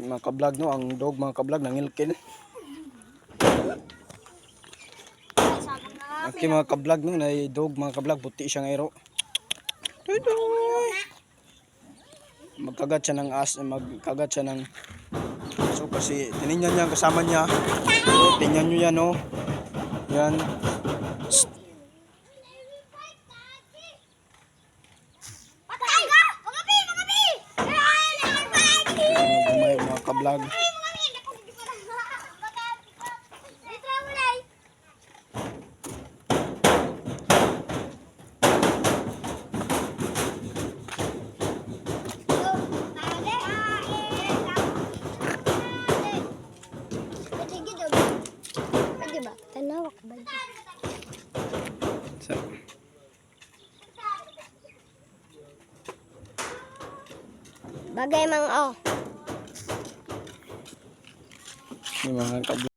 mga kablog no, ang dog mga kablog nangilkin. Okay mga kablog no, na dog mga kablog puti siya nga iro. Magkagat siya ng magkagat siya ng so kasi tinignan niya kasama niya. So, tingnan niyo yan no. Yan. Gumay mga kablog. Bagay mang oh. Yung mga kablog.